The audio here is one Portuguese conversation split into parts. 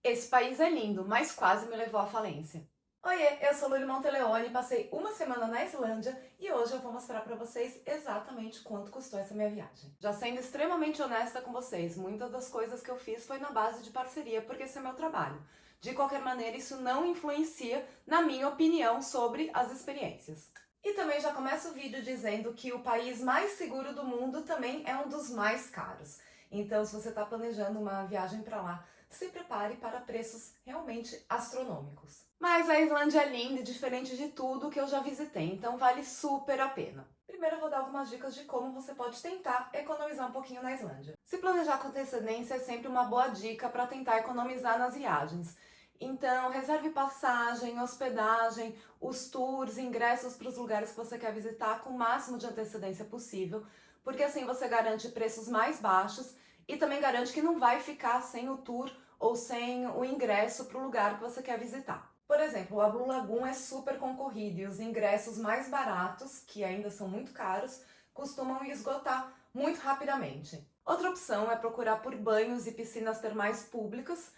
Esse país é lindo, mas quase me levou à falência. Oiê, eu sou Luli Monteleone, passei uma semana na Islândia e hoje eu vou mostrar pra vocês exatamente quanto custou essa minha viagem. Já sendo extremamente honesta com vocês, muitas das coisas que eu fiz foi na base de parceria, porque esse é meu trabalho. De qualquer maneira, isso não influencia na minha opinião sobre as experiências. E também já começo o vídeo dizendo que o país mais seguro do mundo também é um dos mais caros. Então, se você está planejando uma viagem para lá, se prepare para preços realmente astronômicos. Mas a Islândia é linda e diferente de tudo que eu já visitei, então vale super a pena. Primeiro eu vou dar algumas dicas de como você pode tentar economizar um pouquinho na Islândia. Se planejar com antecedência é sempre uma boa dica para tentar economizar nas viagens. Então, reserve passagem, hospedagem, os tours, ingressos para os lugares que você quer visitar com o máximo de antecedência possível, porque assim você garante preços mais baixos e também garante que não vai ficar sem o tour ou sem o ingresso para o lugar que você quer visitar. Por exemplo, a Blue Lagoon é super concorrida e os ingressos mais baratos, que ainda são muito caros, costumam esgotar muito rapidamente. Outra opção é procurar por banhos e piscinas termais públicas,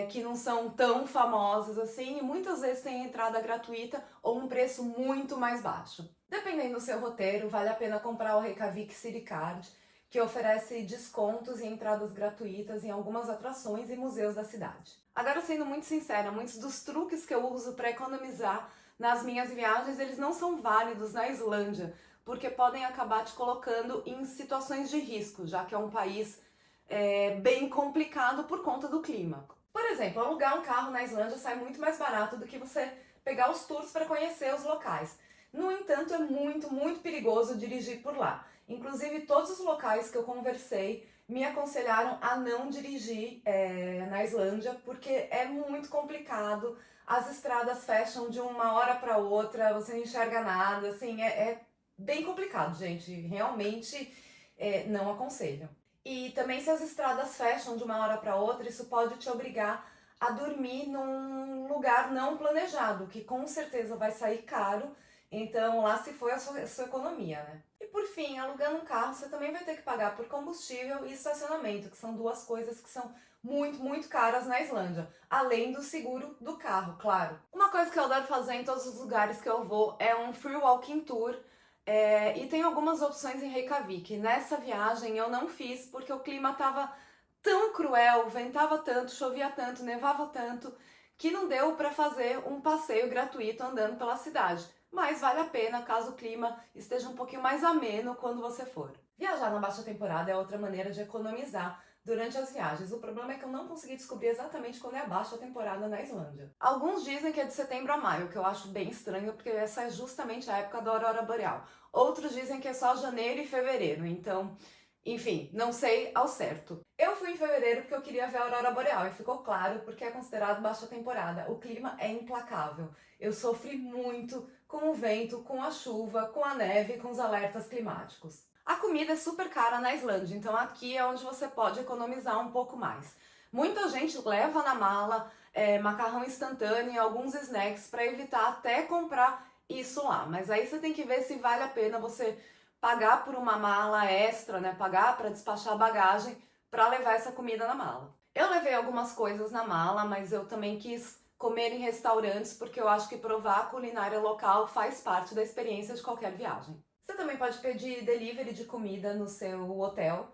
que não são tão famosas assim e muitas vezes têm entrada gratuita ou um preço muito mais baixo. Dependendo do seu roteiro, vale a pena comprar o Reykjavik City Card, que oferece descontos e entradas gratuitas em algumas atrações e museus da cidade. Agora, sendo muito sincera, muitos dos truques que eu uso para economizar nas minhas viagens, eles não são válidos na Islândia, porque podem acabar te colocando em situações de risco, já que é um país bem complicado por conta do clima. Por exemplo, alugar um carro na Islândia sai muito mais barato do que você pegar os tours para conhecer os locais. No entanto, é muito perigoso dirigir por lá. Inclusive, todos os locais que eu conversei me aconselharam a não dirigir na Islândia, porque é muito complicado, as estradas fecham de uma hora para outra, você não enxerga nada, assim, é bem complicado, gente. Realmente não aconselho. E também se as estradas fecham de uma hora para outra, isso pode te obrigar a dormir num lugar não planejado, que com certeza vai sair caro, então lá se foi a sua economia, né? E por fim, alugando um carro, você também vai ter que pagar por combustível e estacionamento, que são duas coisas que são muito caras na Islândia, além do seguro do carro, claro. Uma coisa que eu adoro fazer em todos os lugares que eu vou é um free walking tour, e tem algumas opções em Reykjavik. Nessa viagem eu não fiz porque o clima estava tão cruel, ventava tanto, chovia tanto, nevava tanto, que não deu para fazer um passeio gratuito andando pela cidade. Mas vale a pena caso o clima esteja um pouquinho mais ameno quando você for. Viajar na baixa temporada é outra maneira de economizar durante as viagens. O problema é que eu não consegui descobrir exatamente quando é a baixa temporada na Islândia. Alguns dizem que é de setembro a maio, que eu acho bem estranho, porque essa é justamente a época da aurora boreal. Outros dizem que é só janeiro e fevereiro, então, enfim, não sei ao certo. Eu fui em fevereiro porque eu queria ver a aurora boreal e ficou claro porque é considerado baixa temporada. O clima é implacável. Eu sofri muito com o vento, com a chuva, com a neve, com os alertas climáticos. A comida é super cara na Islândia, então aqui é onde você pode economizar um pouco mais. Muita gente leva na mala macarrão instantâneo e alguns snacks para evitar até comprar isso lá. Mas aí você tem que ver se vale a pena você pagar por uma mala extra, né? Pagar para despachar a bagagem para levar essa comida na mala. Eu levei algumas coisas na mala, mas eu também quis comer em restaurantes porque eu acho que provar a culinária local faz parte da experiência de qualquer viagem. Você também pode pedir delivery de comida no seu hotel,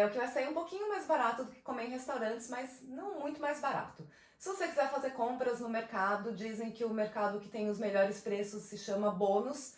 o que vai sair um pouquinho mais barato do que comer em restaurantes, mas não muito mais barato. Se você quiser fazer compras no mercado, dizem que o mercado que tem os melhores preços se chama Bônus.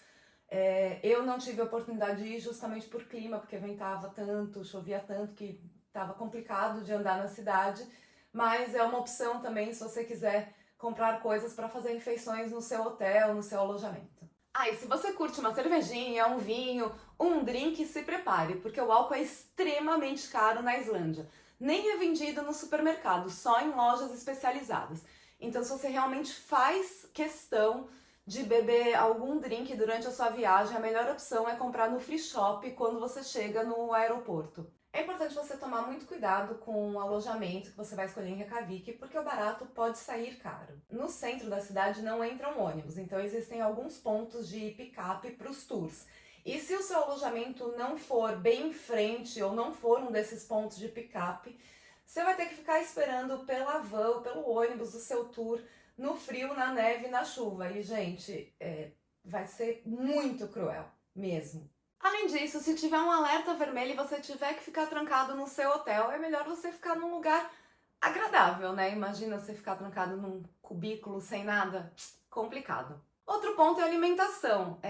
Eu não tive a oportunidade de ir justamente por clima, porque ventava tanto, chovia tanto que estava complicado de andar na cidade, mas é uma opção também se você quiser comprar coisas para fazer refeições no seu hotel, no seu alojamento. Ah, e se você curte uma cervejinha, um vinho, um drink, se prepare, porque o álcool é extremamente caro na Islândia. Nem é vendido no supermercado, só em lojas especializadas. Então, se você realmente faz questão de beber algum drink durante a sua viagem, a melhor opção é comprar no free shop quando você chega no aeroporto. É importante você tomar muito cuidado com o alojamento que você vai escolher em Reykjavik, porque o barato pode sair caro. No centro da cidade não entram ônibus, então existem alguns pontos de picape para os tours. E se o seu alojamento não for bem em frente ou não for um desses pontos de picape, Você vai ter que ficar esperando pela van ou pelo ônibus do seu tour no frio, na neve e na chuva. E, gente, vai ser muito cruel, mesmo. Além disso, se tiver um alerta vermelho e você tiver que ficar trancado no seu hotel, é melhor você ficar num lugar agradável, né? Imagina você ficar trancado num cubículo sem nada, complicado. Outro ponto é a alimentação.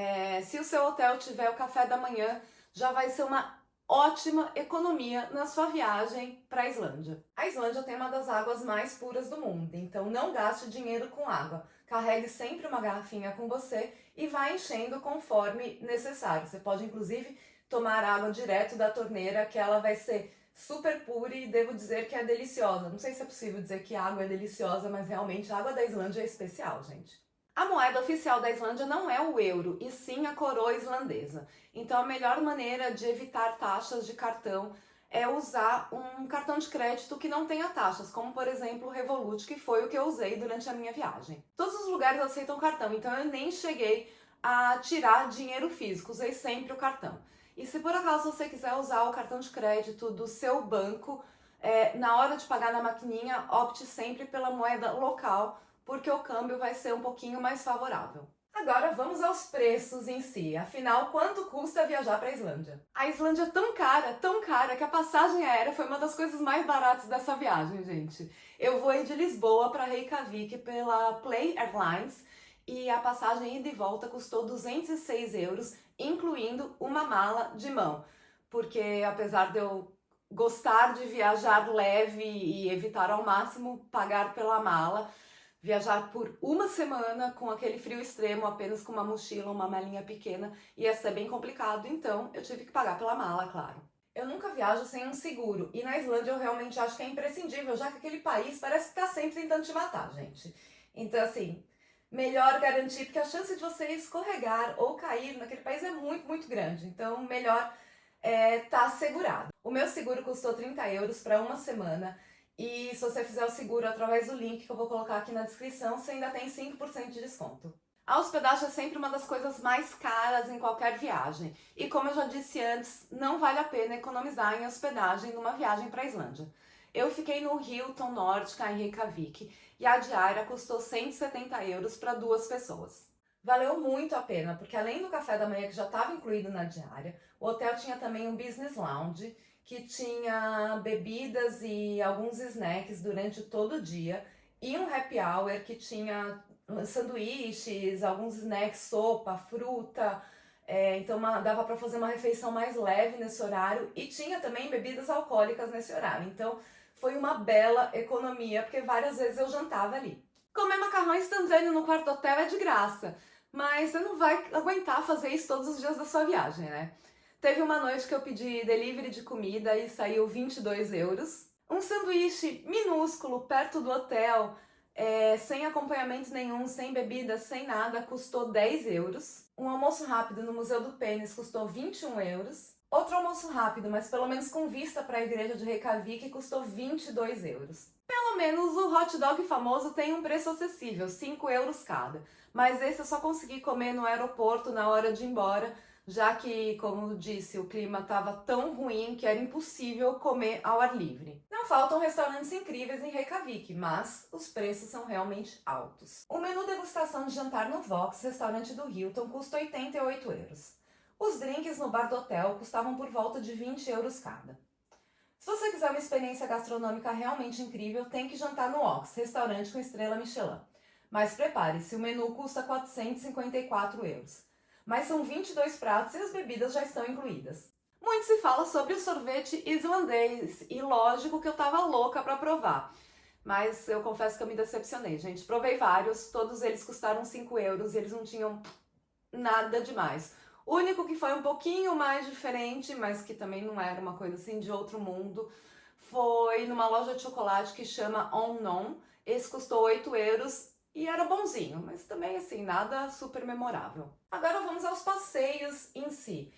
Se o seu hotel tiver o café da manhã, já vai ser uma ótima economia na sua viagem para a Islândia. A Islândia tem uma das águas mais puras do mundo, então não gaste dinheiro com água. Carregue sempre uma garrafinha com você e vá enchendo conforme necessário. Você pode, inclusive, tomar água direto da torneira, que ela vai ser super pura e devo dizer que é deliciosa. Não sei se é possível dizer que a água é deliciosa, mas realmente a água da Islândia é especial, gente. A moeda oficial da Islândia não é o euro, e sim a coroa islandesa. Então a melhor maneira de evitar taxas de cartão é usar um cartão de crédito que não tenha taxas, como por exemplo o Revolut, que foi o que eu usei durante a minha viagem. Todos os lugares aceitam cartão, então eu nem cheguei a tirar dinheiro físico, usei sempre o cartão. E se por acaso você quiser usar o cartão de crédito do seu banco, na hora de pagar na maquininha, opte sempre pela moeda local, porque o câmbio vai ser um pouquinho mais favorável. Agora vamos aos preços em si. Afinal, quanto custa viajar para a Islândia? A Islândia é tão cara, que a passagem aérea foi uma das coisas mais baratas dessa viagem, gente. Eu voei de Lisboa para Reykjavik pela Play Airlines e a passagem ida e volta custou 206 euros, incluindo uma mala de mão. Porque apesar de eu gostar de viajar leve e evitar ao máximo pagar pela mala, viajar por uma semana com aquele frio extremo, apenas com uma mochila, uma malinha pequena, ia ser bem complicado, então eu tive que pagar pela mala, claro. Eu nunca viajo sem um seguro, e na Islândia eu realmente acho que é imprescindível, já que aquele país parece que tá sempre tentando te matar, gente. Então, assim, melhor garantir, porque a chance de você escorregar ou cair naquele país é muito grande, então melhor tá assegurado. O meu seguro custou 30 euros para uma semana, e se você fizer o seguro através do link que eu vou colocar aqui na descrição, você ainda tem 5% de desconto. A hospedagem é sempre uma das coisas mais caras em qualquer viagem. E como eu já disse antes, não vale a pena economizar em hospedagem numa viagem para a Islândia. Eu fiquei no Hilton Nordica em Reykjavik e a diária custou 170 euros para 2 pessoas. Valeu muito a pena, porque além do café da manhã que já estava incluído na diária, o hotel tinha também um business lounge, que tinha bebidas e alguns snacks durante todo o dia, e um happy hour que tinha sanduíches, alguns snacks, sopa, fruta, então dava para fazer uma refeição mais leve nesse horário, e tinha também bebidas alcoólicas nesse horário, então foi uma bela economia, porque várias vezes eu jantava ali. Comer macarrão instantâneo no quarto hotel é de graça, mas você não vai aguentar fazer isso todos os dias da sua viagem, né? Teve uma noite que eu pedi delivery de comida e saiu 22 euros. Um sanduíche minúsculo perto do hotel, sem acompanhamento nenhum, sem bebida, sem nada, custou 10 euros. Um almoço rápido no Museu do Pênis custou 21 euros. Outro almoço rápido, mas pelo menos com vista para a igreja de Reykjavik, custou 22 euros. Pelo menos o hot dog famoso tem um preço acessível, 5 euros cada. Mas esse eu só consegui comer no aeroporto na hora de ir embora, já que, como disse, o clima estava tão ruim que era impossível comer ao ar livre. Não faltam restaurantes incríveis em Reykjavik, mas os preços são realmente altos. O menu degustação de jantar no Vox, restaurante do Hilton, custa 88 euros. Os drinks no bar do hotel custavam por volta de 20 euros cada. Se você quiser uma experiência gastronômica realmente incrível, tem que jantar no Ox, restaurante com estrela Michelin. Mas prepare-se, o menu custa 454 euros. Mas são 22 pratos e as bebidas já estão incluídas. Muito se fala sobre o sorvete islandês e lógico que eu tava louca para provar. Mas eu confesso que eu me decepcionei, gente. Provei vários, todos eles custaram 5 euros e eles não tinham nada demais. O único que foi um pouquinho mais diferente, mas que também não era uma coisa assim de outro mundo, foi numa loja de chocolate que chama Onnon. Esse custou 8 euros e era bonzinho, mas também assim, nada super memorável. Agora vamos aos passeios em si.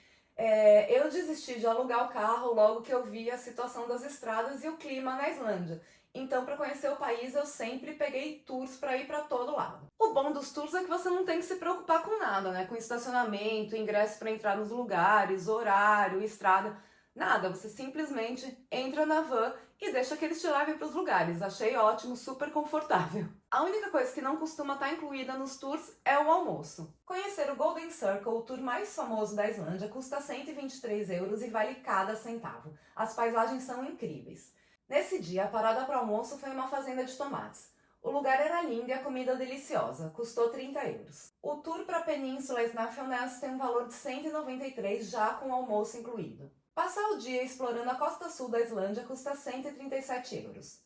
Eu desisti de alugar o carro logo que eu vi a situação das estradas e o clima na Islândia. Então, para conhecer o país, eu sempre peguei tours para ir para todo lado. O bom dos tours é que você não tem que se preocupar com nada, né? Com estacionamento, ingresso para entrar nos lugares, horário, estrada, nada. Você simplesmente entra na van e deixa que eles te levem para os lugares. Achei ótimo, super confortável. A única coisa que não costuma estar incluída nos tours é o almoço. Conhecer o Golden Circle, o tour mais famoso da Islândia, custa 123 euros e vale cada centavo. As paisagens são incríveis. Nesse dia, a parada para almoço foi uma fazenda de tomates. O lugar era lindo e a comida deliciosa, custou 30 euros. O tour para a Península Snæfellsnes tem um valor de 193 já com o almoço incluído. Passar o dia explorando a costa sul da Islândia custa 137 euros.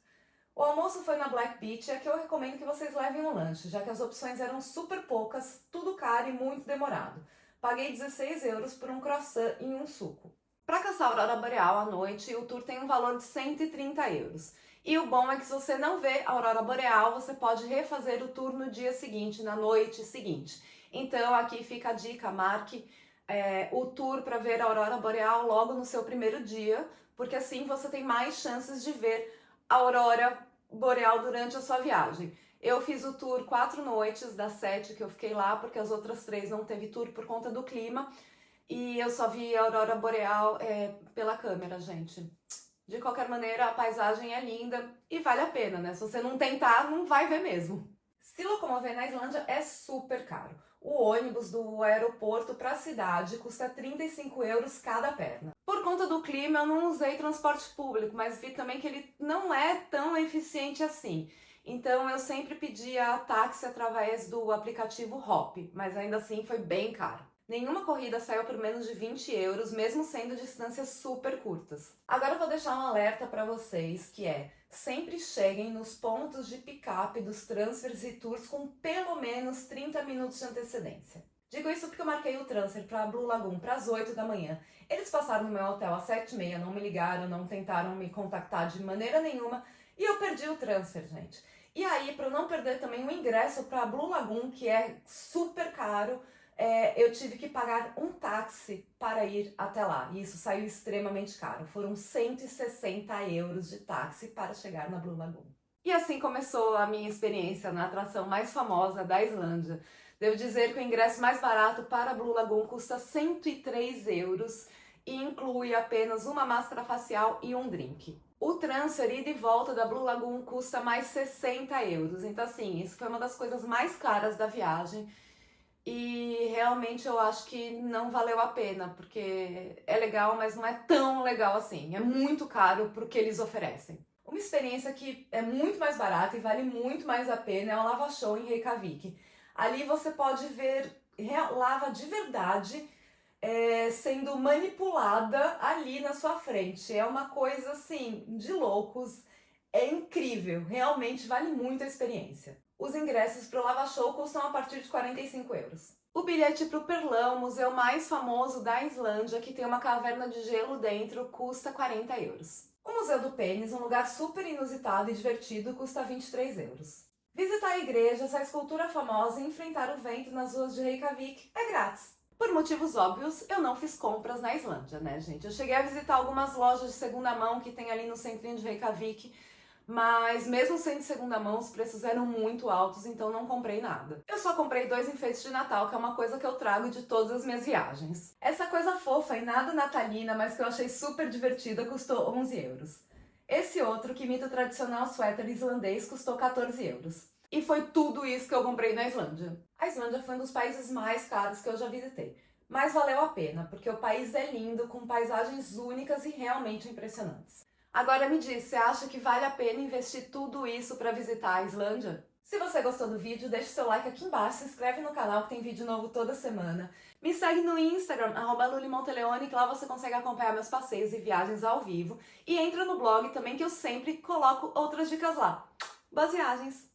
O almoço foi na Black Beach e aqui eu recomendo que vocês levem um lanche, já que as opções eram super poucas, tudo caro e muito demorado. Paguei 16 euros por um croissant e um suco. Para caçar a aurora boreal à noite, o tour tem um valor de 130 euros. E o bom é que se você não vê a aurora boreal, você pode refazer o tour no dia seguinte, na noite seguinte. Então aqui fica a dica, marque o tour para ver a aurora boreal logo no seu primeiro dia, porque assim você tem mais chances de ver a aurora boreal durante a sua viagem. Eu fiz o tour 4 noites das 7 que eu fiquei lá, porque as outras 3 não teve tour por conta do clima, e eu só vi a aurora boreal pela câmera, gente. De qualquer maneira, a paisagem é linda e vale a pena, né? Se você não tentar, não vai ver mesmo. Se locomover na Islândia é super caro. O ônibus do aeroporto para a cidade custa 35 euros cada perna. Por conta do clima, eu não usei transporte público, mas vi também que ele não é tão eficiente assim. Então eu sempre pedia táxi através do aplicativo Hop, mas ainda assim foi bem caro. Nenhuma corrida saiu por menos de 20 euros, mesmo sendo distâncias super curtas. Agora eu vou deixar um alerta para vocês, que é: sempre cheguem nos pontos de pick-up dos transfers e tours com pelo menos 30 minutos de antecedência. Digo isso porque eu marquei o transfer para Blue Lagoon para as 8 da manhã. Eles passaram no meu hotel às 7h30, não me ligaram, não tentaram me contactar de maneira nenhuma e eu perdi o transfer, gente. E aí, para eu não perder também o ingresso para Blue Lagoon, que é super caro, eu tive que pagar um táxi para ir até lá, e isso saiu extremamente caro. Foram 160 euros de táxi para chegar na Blue Lagoon. E assim começou a minha experiência na atração mais famosa da Islândia. Devo dizer que o ingresso mais barato para a Blue Lagoon custa 103 euros e inclui apenas uma máscara facial e um drink. O transfer ida e volta da Blue Lagoon custa mais 60 euros, então assim, isso foi uma das coisas mais caras da viagem. E realmente eu acho que não valeu a pena, porque é legal, mas não é tão legal assim. É muito caro pro que eles oferecem. Uma experiência que é muito mais barata e vale muito mais a pena é o Lava Show em Reykjavik. Ali você pode ver lava de verdade sendo manipulada ali na sua frente. É uma coisa assim, de loucos. É incrível, realmente vale muito a experiência. Os ingressos para o Lava Show custam a partir de 45 euros. O bilhete para o Perlão, o museu mais famoso da Islândia, que tem uma caverna de gelo dentro, custa 40 euros. O Museu do Pênis, um lugar super inusitado e divertido, custa 23 euros. Visitar a igreja, essa escultura famosa e enfrentar o vento nas ruas de Reykjavik é grátis. Por motivos óbvios, eu não fiz compras na Islândia, né, gente? Eu cheguei a visitar algumas lojas de segunda mão que tem ali no centrinho de Reykjavik, mas mesmo sendo de segunda mão, os preços eram muito altos, então não comprei nada. Eu só comprei 2 enfeites de Natal, que é uma coisa que eu trago de todas as minhas viagens. Essa coisa fofa e nada natalina, mas que eu achei super divertida, custou 11 euros. Esse outro, que imita o tradicional suéter islandês, custou 14 euros. E foi tudo isso que eu comprei na Islândia. A Islândia foi um dos países mais caros que eu já visitei, mas valeu a pena, porque o país é lindo, com paisagens únicas e realmente impressionantes. Agora me diz, você acha que vale a pena investir tudo isso para visitar a Islândia? Se você gostou do vídeo, deixa seu like aqui embaixo, se inscreve no canal que tem vídeo novo toda semana. Me segue no Instagram, @lulimonteleone, que lá você consegue acompanhar meus passeios e viagens ao vivo. E entra no blog também, que eu sempre coloco outras dicas lá. Boas viagens!